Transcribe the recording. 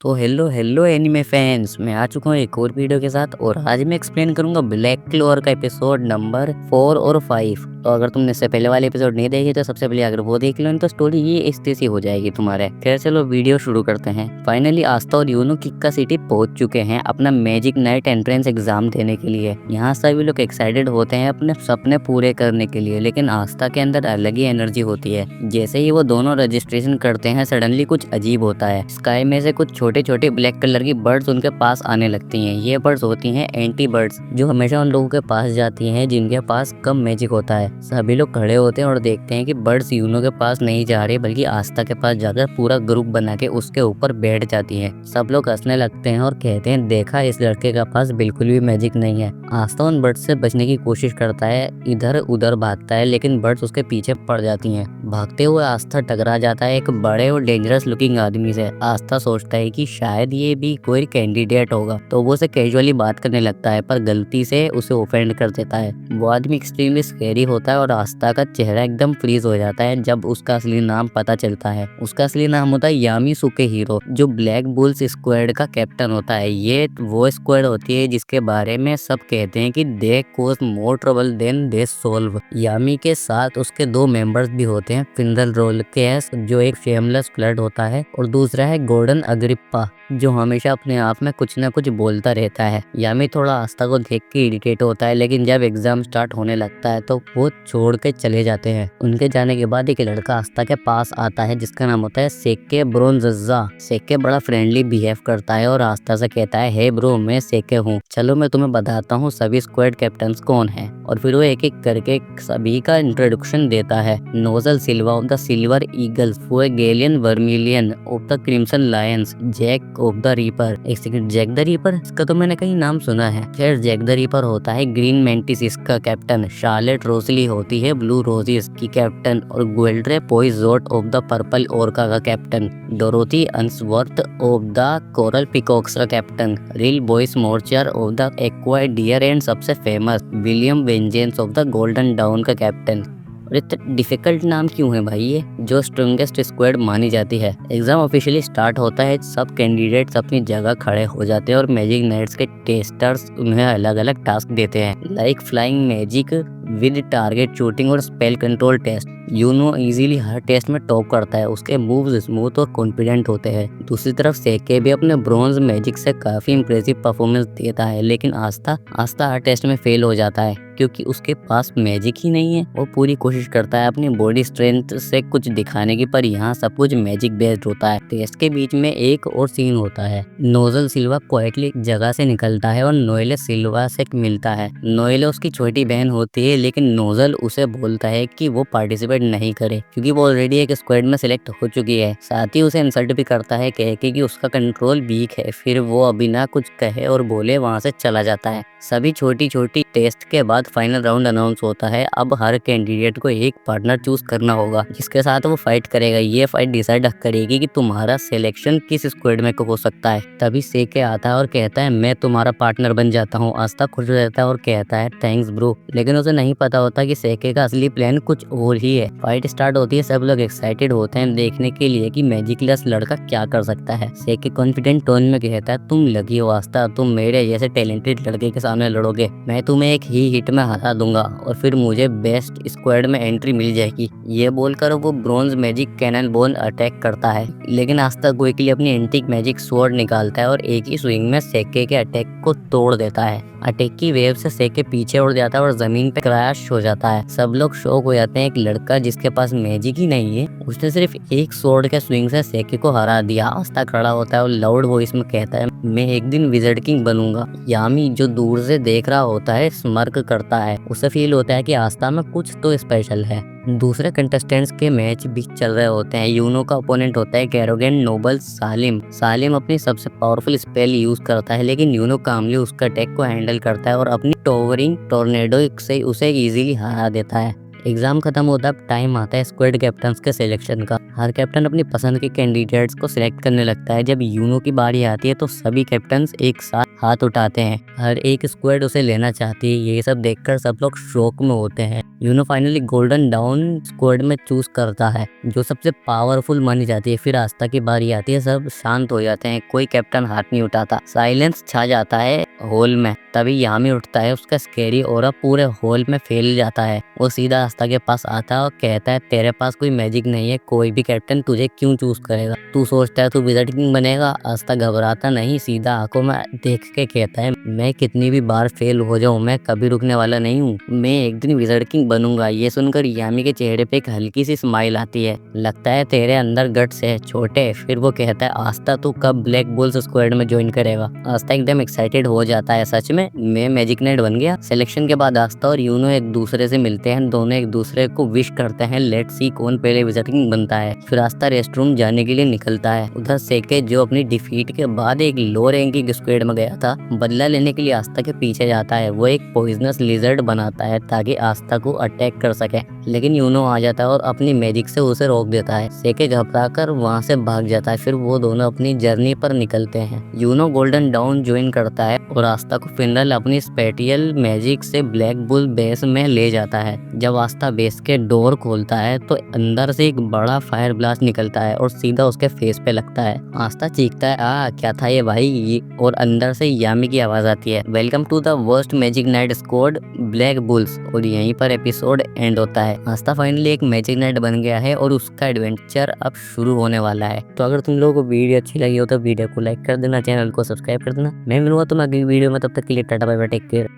तो hello hello anime fans, मैं आ चुका हूँ एक और वीडियो के साथ और आज मैं एक्सप्लेन करूंगा ब्लैक क्लोवर का एपिसोड नंबर 4 और 5। तो अगर तुमने इससे पहले वाले एपिसोड नहीं देखे तो सबसे पहले अगर वो देख लो तो स्टोरी ये इस तरह से हो जाएगी तुम्हारे। खैर चलो वीडियो शुरू करते हैं। फाइनली आस्था और यूनो किक्का सिटी पहुंच चुके हैं अपना मैजिक नाइट एंट्रेंस एग्जाम देने के लिए। यहाँ सभी लोग एक्साइटेड होते हैं अपने सपने पूरे करने के लिए, लेकिन आस्था के अंदर अलग ही एनर्जी होती है। जैसे ही वो दोनों रजिस्ट्रेशन करते हैं सडनली कुछ अजीब होता है। स्काई में से कुछ छोटे छोटे ब्लैक कलर की बर्ड्स उनके पास आने लगती हैं। ये बर्ड्स होती हैं एंटी बर्ड्स, जो हमेशा उन लोगों के पास जाती हैं जिनके पास कम मैजिक होता है। सभी लोग खड़े होते हैं और देखते हैं कि बर्ड्स यूनो के पास नहीं जा रहे बल्कि आस्था के पास जाकर पूरा ग्रुप बना के उसके ऊपर बैठ जाती हैं। सब लोग हंसने लगते हैं और कहते हैं देखा, इस लड़के के पास बिल्कुल भी मैजिक नहीं है। आस्था उन बर्ड्स से बचने की कोशिश करता है, इधर उधर भागता है, लेकिन बर्ड्स उसके पीछे पड़ जाती हैं। भागते हुए आस्था टकरा जाता है एक बड़े और डेंजरस लुकिंग आदमी से। आस्था सोचता है कि शायद ये भी कोई कैंडिडेट होगा, तो वो उसे कैजुअली बात करने लगता है, पर गलती से उसे ऑफेंड कर देता है। वो आदमी एक्सट्रीमली स्कैरी होता है और आस्था का चेहरा एकदम फ्रीज हो जाता है जब उसका असली नाम पता चलता है। उसका असली नाम होता है यामी सुकेहीरो, जो ब्लैक बुल्स स्क्वाड का कैप्टन होता है। ये वो स्क्वाड होती है जिसके बारे में सब कहते हैं कि they cause more trouble than they solve. Yami के साथ उसके दो मेंबर्स भी होते हैं, फिंडल रोलकेस जो एक शेमलेस फ्लड होता है और दूसरा है गोल्डन अग्रिप्पा जो हमेशा अपने आप में कुछ न कुछ बोलता रहता है। यामी थोड़ा आस्था को देख के इरिटेट होता है, लेकिन जब एग्जाम स्टार्ट होने लगता है तो वो छोड़ के चले जाते हैं। उनके जाने के बाद एक लड़का आस्था के पास आता है जिसका नाम होता है सेके ब्रोंज़ा। सेके बड़ा फ्रेंडली बिहेव करता है और आस्था से कहता है हे ब्रो, मैं सेके हूँ, चलो मैं तुम्हें बताता हूँ सभी स्क्वाड कैप्टन्स कौन है। और फिर वो एक एक करके सभी का इंट्रोडक्शन देता है। Nozel Silva of the Silver Eagles, वो Galleon Vermillion of the Crimson Lions, Jack of the Reaper. एक सेकंड, जैक द रीपर, इसका तो मैंने कहीं नाम सुना है। खैर जैक द रीपर होता है ग्रीन मेंटिस इसका कैप्टन। शार्लेट रोसली होती है ब्लू रोजिस की कैप्टन और Gueldre Poizot of the Purple Orca का captain. Dorothy Unsworth of the Coral Peacocks का captain. Rill Boismortier of the Aqua Deer and सबसे famous William Vangeance of the Golden Dawn का captain. और इतना difficult नाम क्यों है भाई ये, जो स्ट्रॉन्गेस्ट स्क्वाड मानी जाती है। एग्जाम ऑफिशियली स्टार्ट होता है, सब कैंडिडेट्स अपनी जगह खड़े हो जाते हैं और मैजिक नाइट्स के टेस्टर्स उन्हें अलग अलग टास्क देते हैं, like flying magic with target shooting और spell control test. Yuno easily हर टेस्ट में टॉप करता है, उसके मूव्स स्मूथ और कॉन्फिडेंट होते हैं। दूसरी तरफ सेके भी अपने ब्रॉन्ज मैजिक से काफी इंप्रेसिव परफॉर्मेंस देता है, लेकिन आस्था हर टेस्ट में फेल हो जाता है क्योंकि उसके पास मैजिक ही नहीं है। वो पूरी कोशिश करता है अपनी बॉडी स्ट्रेंथ से कुछ दिखाने की, पर यहाँ सब कुछ मैजिक बेस्ड होता है। टेस्ट के बीच में एक और सीन होता है। नोजल सिल्वा क्वाइटली जगह से निकलता है और नोएले सिल्वा से मिलता है। नोएले उसकी छोटी बहन होती है, लेकिन नोजल उसे बोलता है कि वो पार्टिसिपेट नहीं करे क्योंकि वो ऑलरेडी एक स्क्वाड में सिलेक्ट हो चुकी है। साथ ही उसे इंसल्ट भी करता है कह के कि उसका कंट्रोल वीक है। फिर वो अभी ना कुछ कहे और बोले वहाँ से चला जाता है। सभी छोटी छोटी टेस्ट के बाद फाइनल राउंड अनाउंस होता है। अब हर कैंडिडेट को एक पार्टनर चूज करना होगा जिसके साथ वो फाइट करेगा। ये फाइट डिसाइड करेगी कि तुम्हारा सिलेक्शन किस स्क्वाड में हो सकता है। तभी सेके आता है और कहता है मैं तुम्हारा पार्टनर बन जाता हूँ। आस्था खुश रहता है और कहता है थैंक्स ब्रो, लेकिन उसे नहीं पता होता कि सेके का असली प्लान कुछ और ही है। फाइट स्टार्ट होती है, सब लोग एक्साइटेड होते हैं देखने के लिए कि मैजिकलेस लड़का क्या कर सकता है। सेके कॉन्फिडेंट टोन में कहता है तुम लगी हो आस्था, तुम मेरे जैसे टैलेंटेड लड़के के सामने लड़ोगे, मैं तुम्हें एक ही हिट में हरा दूंगा और फिर मुझे बेस्ट स्क्वाड में एंट्री मिल जाएगी। ये बोलकर वो bronze magic cannon bone attack करता है, लेकिन आस्था क्विकली अपनी एंटीक मैजिक स्वॉर्ड निकालता है और एक ही स्विंग में सेके के अटैक को तोड़ देता है। अटैक की वेव से सेके पीछे उड़ जाता है और जमीन पे क्रैश हो जाता है। सब लोग शॉक हो जाते हैं, एक लड़का जिसके पास मैजिक ही नहीं है, उसने सिर्फ एक स्वॉर्ड के स्विंग से सेके को हरा दिया। आस्था खड़ा होता है और लाउड वॉइस में कहता है मैं एक दिन विज़र्ड किंग बनूंगा। यामी जो दूर से देख रहा होता है स्मर्क करता है, उसे फील होता है कि आस्था में कुछ तो स्पेशल है। दूसरे कंटेस्टेंट्स के मैच भी चल रहे होते हैं। यूनो का ओपोनेंट होता है एरोगेंट नोबल सालिम। सालिम अपनी सबसे पावरफुल स्पेल यूज करता है, लेकिन यूनो कामली उसका अटैक को हैंडल करता है और अपनी टोवरिंग टोर्नेडो से उसे इजीली हरा देता है। एग्जाम खत्म होता है, टाइम आता है स्क्वाड कैप्टन्स के सिलेक्शन का। हर कैप्टन अपनी पसंद के कैंडिडेट्स को सिलेक्ट करने लगता है। जब यूनो की बारी आती है तो सभी कैप्टन्स एक साथ हाथ उठाते हैं, हर एक स्क्वाड उसे लेना चाहती है। ये सब देखकर सब लोग शौक में होते हैं। Yuno finally Golden Dawn squad में चूज करता है, जो सबसे पावरफुल मानी जाती है। फिर आस्था की बारी आती है, सब शांत हो जाते हैं, कोई कैप्टन हाथ नहीं उठाता, साइलेंस छा जाता है हॉल में। तभी यामी उठता है, उसका स्कैरी ऑरा पूरे हॉल में फैल जाता है। वो सीधा आस्था के पास आता है और कहता है, तेरे पास कोई मैजिक नहीं है, कोई भी कैप्टन तुझे क्यों चूज करेगा? तू सोचता है तू विज़र्ड किंग बनेगा? आस्था घबराता नहीं, सीधा आंखों में देख के कहता है, मैं कितनी भी बार फेल हो जाऊं, मैं कभी रुकने वाला नहीं हूँ, मैं एक दिन विज़र्ड किंग बनूंगा। ये सुनकर यामी के चेहरे पे एक हल्की सी स्माइल आती है, लगता है तेरे अंदर गट्स है छोटे। फिर वो कहता है, आस्था तू कब ब्लैक बुल्स स्क्वाड में ज्वाइन करेगा? आस्था एकदम एक्साइटेड हो जाता है, सच में मैं मैजिक नाइट बन गया। सिलेक्शन के बाद आस्था और यूनो एक दूसरे से मिलते हैं, दोनों एक दूसरे को विश करते हैं, लेट्स सी कौन पहले विज़र्ड किंग बनता है। फिर आस्था रेस्टरूम जाने के लिए निकलता है। उधर सेके, जो अपनी डिफीट के बाद एक लो रैंकिंग स्क्वाड में गया था, बदला लेने के लिए आस्था के पीछे जाता है। वो एक पॉइजनस लिजर्ड बनाता है ताकि आस्था को अटैक कर सके, लेकिन यूनो आ जाता है और अपनी मैजिक से उसे रोक देता है। सेके घबराकर वहां से भाग जाता है। फिर वो दोनों अपनी जर्नी पर निकलते हैं। यूनो गोल्डन डाउन ज्वाइन करता है और आस्था को फिनल अपनी स्पेटियल मैजिक से ब्लैक बुल बेस में ले जाता है। जब आस्था बेस के डोर खोलता है तो अंदर से एक बड़ा फायर ब्लास्ट निकलता है और सीधा उसके फेस पे लगता है। आस्था चीखता है, क्या था ये भाई? और अंदर से यामी की आवाज आती है, welcome to the worst magic knight squad Black Bulls. और यहीं पर एपिसोड एंड होता है। आस्था फाइनली एक मैजिक नाइट बन गया है और उसका एडवेंचर अब शुरू होने वाला है। तो अगर तुम लोगों को वीडियो अच्छी लगी हो तो वीडियो को लाइक कर देना, चैनल को सब्सक्राइब कर देना। मैं मिलूंगा तुम्हें अगली वीडियो में, तब तक के लिए tata bye bye, take care.